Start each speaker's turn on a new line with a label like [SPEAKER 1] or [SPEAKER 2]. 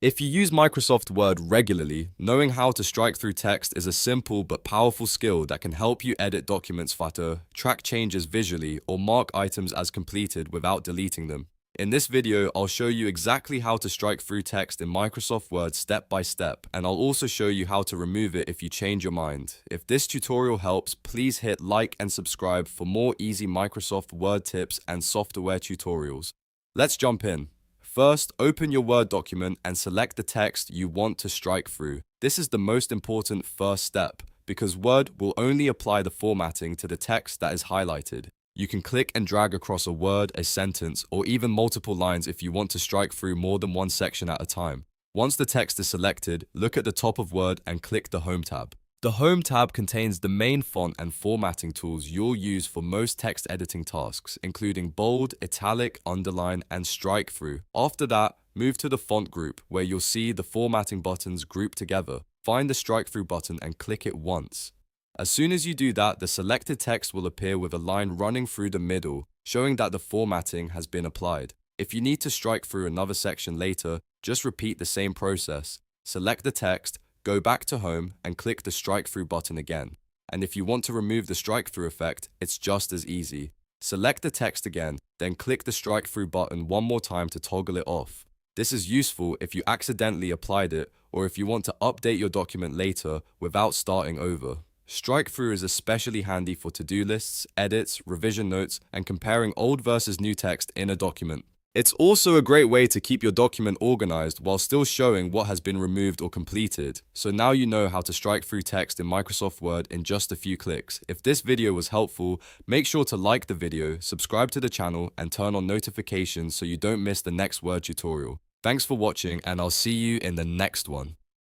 [SPEAKER 1] If you use Microsoft Word regularly, knowing how to strike through text is a simple but powerful skill that can help you edit documents faster, track changes visually, or mark items as completed without deleting them. In this video, I'll show you exactly how to strike through text in Microsoft Word step by step, and I'll also show you how to remove it if you change your mind. If this tutorial helps, please hit like and subscribe for more easy Microsoft Word tips and software tutorials. Let's jump in. First, open your Word document and select the text you want to strike through. This is the most important first step, because Word will only apply the formatting to the text that is highlighted. You can click and drag across a word, a sentence, or even multiple lines if you want to strike through more than one section at a time. Once the text is selected, look at the top of Word and click the Home tab. The Home tab contains the main font and formatting tools you'll use for most text editing tasks, including bold, italic, underline, and strike through. After that, move to the font group, where you'll see the formatting buttons grouped together. Find the strike through button and click it once. As soon as you do that, the selected text will appear with a line running through the middle, showing that the formatting has been applied. If you need to strike through another section later, just repeat the same process. Select the text, go back to Home, and click the strike through button again. And if you want to remove the strike through effect, it's just as easy. Select the text again, then click the strike through button one more time to toggle it off. This is useful if you accidentally applied it, or if you want to update your document later without starting over. Strike through is especially handy for to-do lists, edits, revision notes, and comparing old versus new text in a document. It's also a great way to keep your document organized while still showing what has been removed or completed. So now you know how to strike through text in Microsoft Word in just a few clicks. If this video was helpful, make sure to like the video, subscribe to the channel, and turn on notifications so you don't miss the next Word tutorial. Thanks for watching, and I'll see you in the next one.